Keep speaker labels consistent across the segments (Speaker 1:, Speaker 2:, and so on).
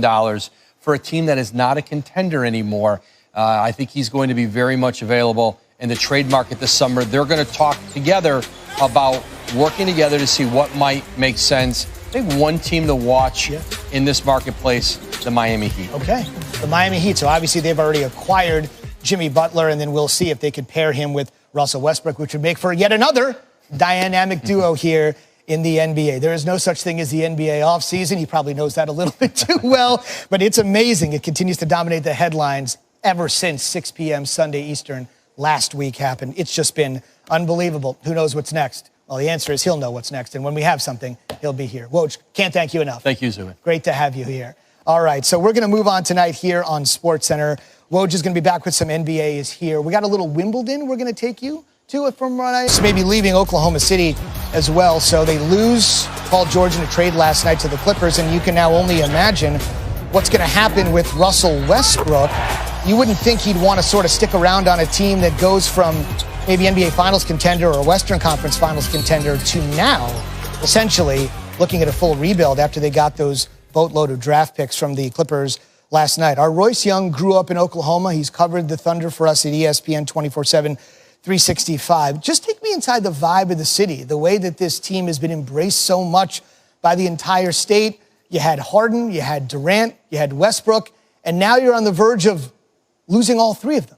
Speaker 1: dollars for a team that is not a contender anymore. I think he's going to be very much available in the trade market this summer. They're going to talk together about working together to see what might make sense. I think one team to watch in this marketplace, the Miami Heat.
Speaker 2: Okay, the Miami Heat. So obviously they've already acquired Jimmy Butler, and then we'll see if they could pair him with Russell Westbrook, which would make for yet another dynamic duo here in the NBA. There is no such thing as the NBA offseason. He probably knows that a little bit too well, but it's amazing. It continues to dominate the headlines ever since 6 p.m. Sunday Eastern last week happened. It's just been unbelievable. Who knows what's next? Well, the answer is he'll know what's next, and when we have something, he'll be here. Woj, can't thank you enough.
Speaker 1: Thank you, Zubin.
Speaker 2: Great to have you here. All right, so we're going to move on tonight here on SportsCenter. Woj is going to be back with some NBA is here. We got a little Wimbledon we're going to take you to from Ryan. Maybe leaving Oklahoma City as well. So they lose Paul George in a trade last night to the Clippers, and you can now only imagine what's going to happen with Russell Westbrook. You wouldn't think he'd want to sort of stick around on a team that goes from maybe NBA Finals contender or Western Conference Finals contender to now essentially looking at a full rebuild after they got those boatload of draft picks from the Clippers last night. Our Royce Young grew up in Oklahoma. He's covered the Thunder for us at ESPN 24/7, 365. Just take me inside the vibe of the city, the way that this team has been embraced so much by the entire state. You had Harden, you had Durant, you had Westbrook, and now you're on the verge of losing all three of them.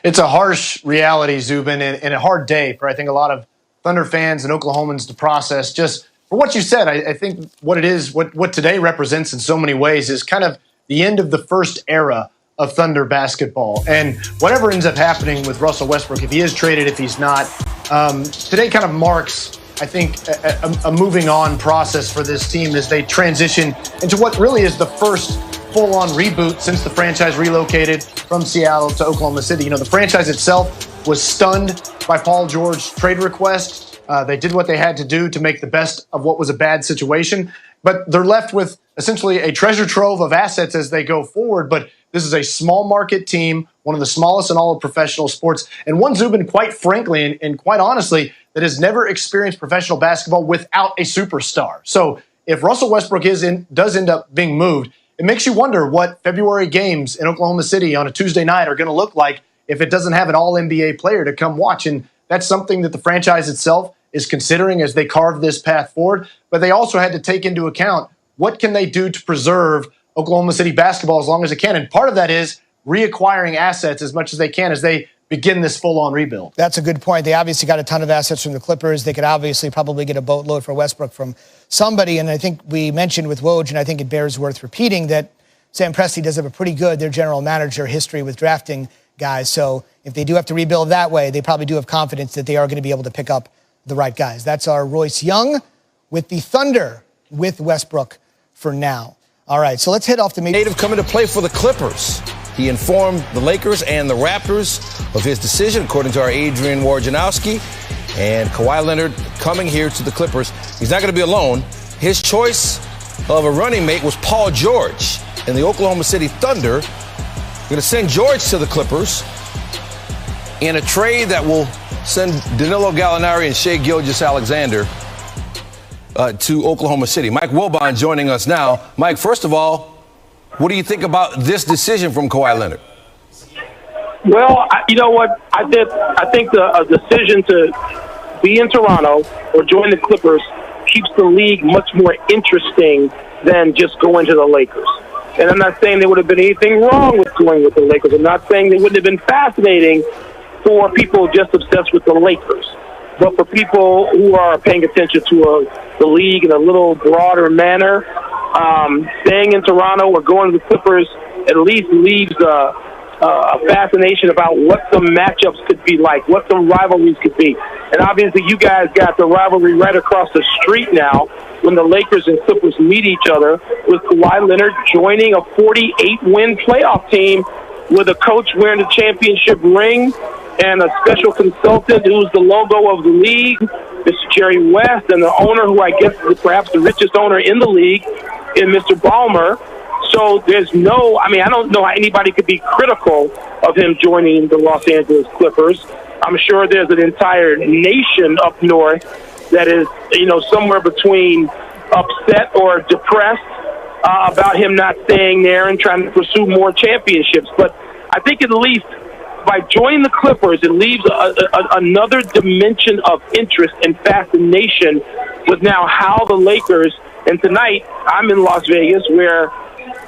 Speaker 3: It's a harsh reality, Zubin, and a hard day for, I think, a lot of Thunder fans and Oklahomans to process. Just for what you said, I think what it is, what today represents in so many ways is kind of the end of the first era of Thunder basketball. And whatever ends up happening with Russell Westbrook, if he is traded, if he's not, today kind of marks, I think, a moving on process for this team as they transition into what really is the first full-on reboot since the franchise relocated from Seattle to Oklahoma City. You know, the franchise itself was stunned by Paul George's trade request. They did what they had to do to make the best of what was a bad situation, but they're left with essentially a treasure trove of assets as they go forward. But this is a small market team, one of the smallest in all of professional sports, and one, Zubin, quite frankly and quite honestly, that has never experienced professional basketball without a superstar. So if Russell Westbrook does end up being moved, it makes you wonder what February games in Oklahoma City on a Tuesday night are going to look like if it doesn't have an all-NBA player to come watch. And that's something that the franchise itself is considering as they carve this path forward. But they also had to take into account what can they do to preserve Oklahoma City basketball as long as they can. And part of that is reacquiring assets as much as they can as they begin this full-on rebuild.
Speaker 2: That's a good point. They obviously got a ton of assets from the Clippers. They could obviously probably get a boatload for Westbrook from somebody. And I think we mentioned with Woj, and I think it bears worth repeating, that Sam Presti does have a pretty good, their general manager, history with drafting guys. So if they do have to rebuild that way, they probably do have confidence that they are going to be able to pick up the right guys. That's our Royce Young with the Thunder with Westbrook for now. All right, so let's head off to
Speaker 4: native coming to play for the Clippers. He informed the Lakers and the Raptors of his decision, according to our Adrian Wojnarowski. And Kawhi Leonard coming here to the Clippers. He's not going to be alone. His choice of a running mate was Paul George. And the Oklahoma City Thunder are going to send George to the Clippers in a trade that will send Danilo Gallinari and Shai Gilgeous-Alexander to Oklahoma City. Mike Wilbon joining us now. Mike, first of all, what do you think about this decision from Kawhi Leonard?
Speaker 5: Well, you know what? I think the decision to be in Toronto or join the Clippers keeps the league much more interesting than just going to the Lakers. And I'm not saying there would have been anything wrong with going with the Lakers. I'm not saying they wouldn't have been fascinating for people just obsessed with the Lakers. But for people who are paying attention to the league in a little broader manner, staying in Toronto or going to the Clippers at least leaves a fascination about what some matchups could be like, what some rivalries could be. And obviously you guys got the rivalry right across the street now when the Lakers and Clippers meet each other, with Kawhi Leonard joining a 48-win playoff team with a coach wearing the championship ring and a special consultant who's the logo of the league, Mr. Jerry West, and the owner, who I guess is perhaps the richest owner in the league, in Mr. Ballmer. So there's I don't know how anybody could be critical of him joining the Los Angeles Clippers. I'm sure there's an entire nation up north that is, somewhere between upset or depressed about him not staying there and trying to pursue more championships. But I think at least by joining the Clippers, it leaves another dimension of interest and fascination with now how the Lakers, and tonight I'm in Las Vegas where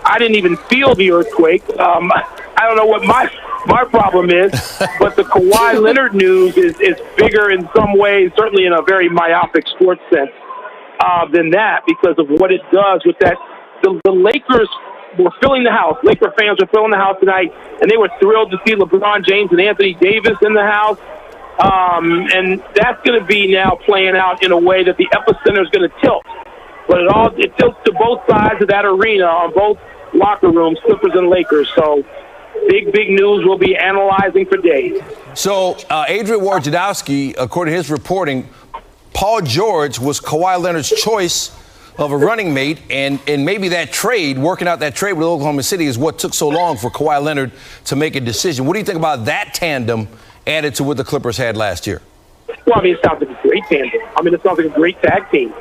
Speaker 5: I didn't even feel the earthquake. I don't know what my problem is, but the Kawhi Leonard news is bigger in some ways, certainly in a very myopic sports sense, than that, because of what it does with that. The Lakers were filling the house. Laker fans were filling the house tonight, and they were thrilled to see LeBron James and Anthony Davis in the house. And that's going to be now playing out in a way that the epicenter is going to tilt. But it tilts to both sides of that arena on both locker rooms, Clippers and Lakers. So big news we'll be analyzing for days.
Speaker 4: So Adrian Wojnarowski, according to his reporting, Paul George was Kawhi Leonard's choice of a running mate, and maybe that trade, working out that trade with Oklahoma City, is what took so long for Kawhi Leonard to make a decision. What do you think about that tandem added to what the Clippers had last year?
Speaker 5: Well, I mean, it sounds like a great tandem. I mean, it sounds like a great tag team.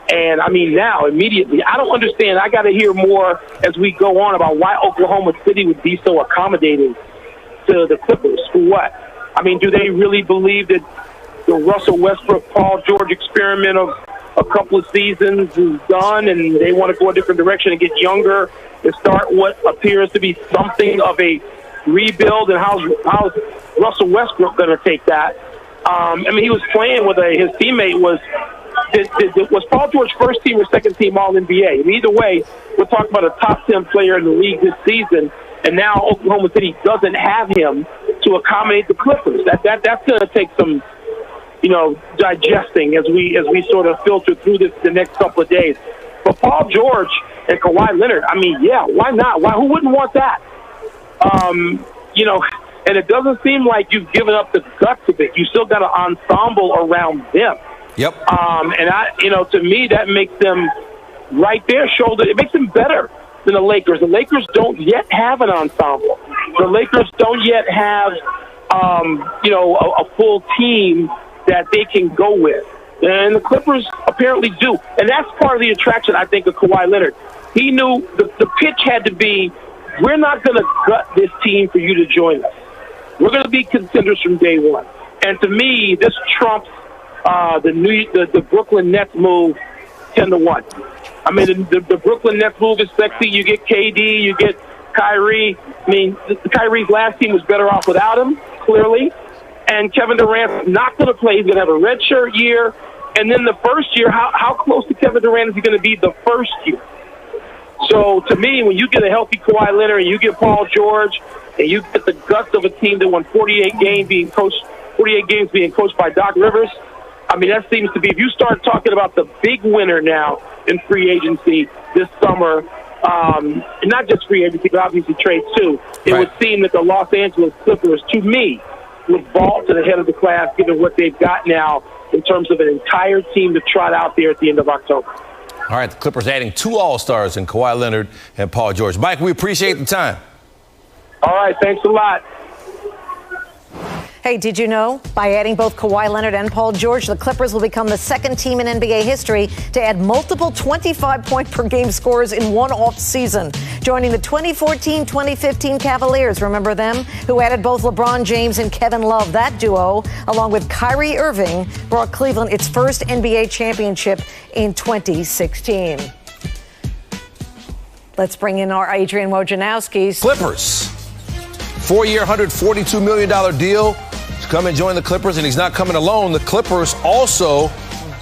Speaker 5: And, I mean, now, immediately, I don't understand. I got to hear more as we go on about why Oklahoma City would be so accommodating to the Clippers. For what? I mean, do they really believe that the Russell Westbrook, Paul George experiment of a couple of seasons is done and they want to go a different direction and get younger and start what appears to be something of a rebuild? And how's Russell Westbrook going to take that? I mean, he was playing with his teammate was Paul George first team or second team All-NBA? And either way, we're talking about a top 10 player in the league this season, and now Oklahoma City doesn't have him to accommodate the Clippers. That's going to take some, digesting as we sort of filter through the next couple of days. But Paul George and Kawhi Leonard, I mean, yeah, why not? Who wouldn't want that? And it doesn't seem like you've given up the guts of it. You still got an ensemble around them.
Speaker 4: Yep.
Speaker 5: And to me, that makes them right there, shoulder. It makes them better than the Lakers. The Lakers don't yet have an ensemble. The Lakers don't yet have, a full team that they can go with. And the Clippers apparently do. And that's part of the attraction, I think, of Kawhi Leonard. He knew the pitch had to be, we're not going to gut this team for you to join us. We're going to be contenders from day one. And to me, this trumps the Brooklyn Nets move 10-1. I mean, the Brooklyn Nets move is sexy. You get KD, you get Kyrie. I mean, Kyrie's last team was better off without him, clearly. And Kevin Durant's not going to play. He's going to have a redshirt year. And then the first year, how close to Kevin Durant is he going to be the first year? So, to me, when you get a healthy Kawhi Leonard and you get Paul George and you get the guts of a team that won 48 games being coached by Doc Rivers, I mean, that seems to be, if you start talking about the big winner now in free agency this summer, not just free agency, but obviously trades too, it would seem that the Los Angeles Clippers, to me, would vault to the head of the class given what they've got now in terms of an entire team to trot out there at the end of October.
Speaker 4: All right, the Clippers adding 2 All-Stars in Kawhi Leonard and Paul George. Mike, we appreciate the time.
Speaker 5: All right, thanks a lot.
Speaker 6: Hey, did you know? By adding both Kawhi Leonard and Paul George, the Clippers will become the second team in NBA history to add multiple 25-point-per-game scores in one off-season, joining the 2014-2015 Cavaliers, remember them, who added both LeBron James and Kevin Love. That duo, along with Kyrie Irving, brought Cleveland its first NBA championship in 2016. Let's bring in our Adrian Wojnarowski.
Speaker 4: Clippers, 4-year, $142 million deal. Come and join the Clippers, and he's not coming alone. The Clippers also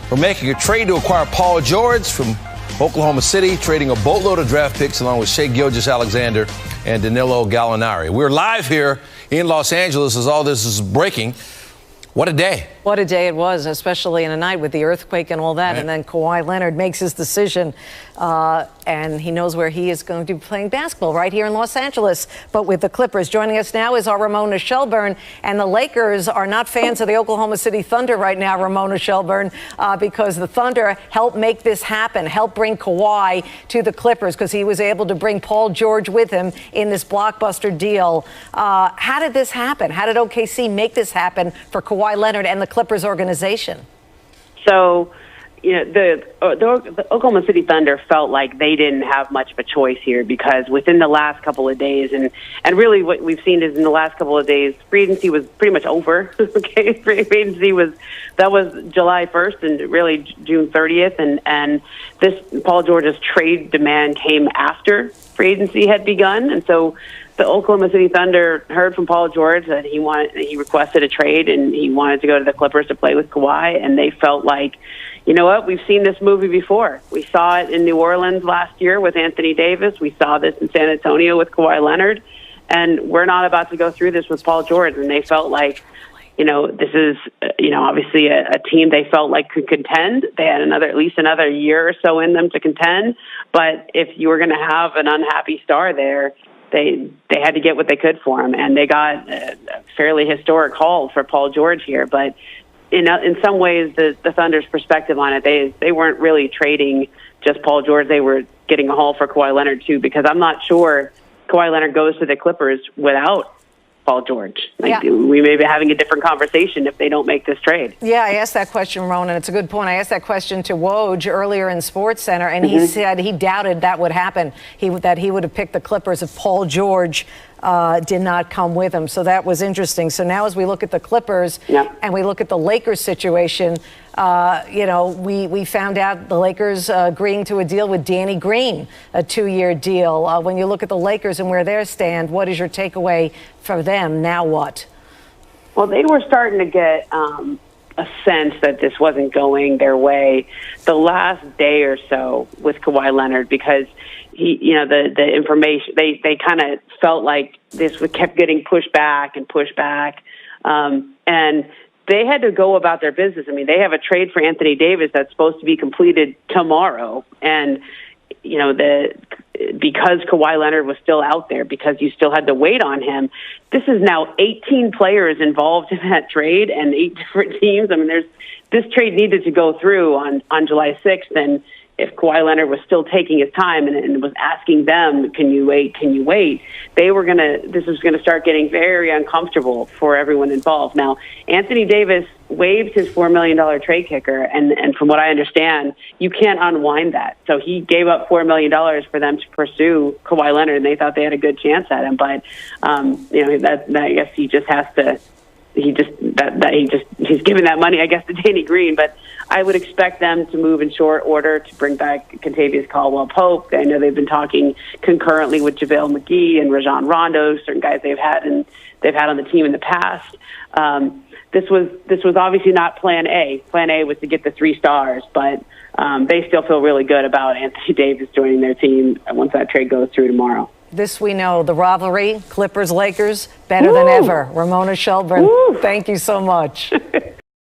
Speaker 4: are making a trade to acquire Paul George from Oklahoma City, trading a boatload of draft picks along with Shai Gilgeous-Alexander and Danilo Gallinari. We're live here in Los Angeles as all this is breaking. What a day.
Speaker 6: What a day it was, especially in a night with the earthquake and all that. Right. And then Kawhi Leonard makes his decision, and he knows where he is going to be playing basketball, right here in Los Angeles. But with the Clippers, joining us now is our Ramona Shelburne. And the Lakers are not fans of the Oklahoma City Thunder right now, Ramona Shelburne, because the Thunder helped make this happen, helped bring Kawhi to the Clippers because he was able to bring Paul George with him in this blockbuster deal. How did this happen? How did OKC make this happen for Kawhi Leonard and the Clippers organization?
Speaker 7: So, the Oklahoma City Thunder felt like they didn't have much of a choice here, because within the last couple of days, and really what we've seen is in the last couple of days, free agency was pretty much over. Okay, free agency was July 1st and really June 30th, and this Paul George's trade demand came after free agency had begun, and so the Oklahoma City Thunder heard from Paul George that he requested a trade and he wanted to go to the Clippers to play with Kawhi, and they felt like, you know what, we've seen this movie before. We saw it in New Orleans last year with Anthony Davis. We saw this in San Antonio with Kawhi Leonard, and we're not about to go through this with Paul George. And they felt like, this is, obviously a team they felt like could contend. They had at least another year or so in them to contend. But if you were going to have an unhappy star there, they had to get what they could for him, and they got a fairly historic haul for Paul George here. But in some ways, the Thunder's perspective on it, they weren't really trading just Paul George. They were getting a haul for Kawhi Leonard too, because I'm not sure Kawhi Leonard goes to the Clippers without Paul George. We may be having a different conversation if they don't make this trade.
Speaker 6: Yeah, I asked that question, Ronan. It's a good point. I asked that question to Woj earlier in SportsCenter, and he said he doubted that would happen, that he would have picked the Clippers if Paul George did not come with him. So that was interesting. So now as we look at the Clippers and we look at the Lakers situation, we found out the Lakers agreeing to a deal with Danny Green, a 2-year deal. When you look at the Lakers and where they stand, what is your takeaway for them? Now what?
Speaker 7: Well, they were starting to get a sense that this wasn't going their way the last day or so with Kawhi Leonard, because the information, they kind of felt like this kept getting pushed back and pushed back. And they had to go about their business. I mean, they have a trade for Anthony Davis that's supposed to be completed tomorrow. And, because Kawhi Leonard was still out there, because you still had to wait on him, this is now 18 players involved in that trade and 8 different teams. I mean, this trade needed to go through on July 6th. And if Kawhi Leonard was still taking his time and was asking them, can you wait, this was going to start getting very uncomfortable for everyone involved. Now, Anthony Davis waived his $4 million trade kicker, and from what I understand, you can't unwind that. So he gave up $4 million for them to pursue Kawhi Leonard, and they thought they had a good chance at him. But, I guess he just has to, he's giving that money, I guess, to Danny Green. But I would expect them to move in short order to bring back Kentavious Caldwell-Pope. I know they've been talking concurrently with JaVale McGee and Rajon Rondo, certain guys they've had on the team in the past. This was obviously not Plan A. Plan A was to get the 3 stars, but they still feel really good about Anthony Davis joining their team once that trade goes through tomorrow.
Speaker 6: This we know, the rivalry, Clippers-Lakers, better than ever. Ramona Shelburne, thank you so much.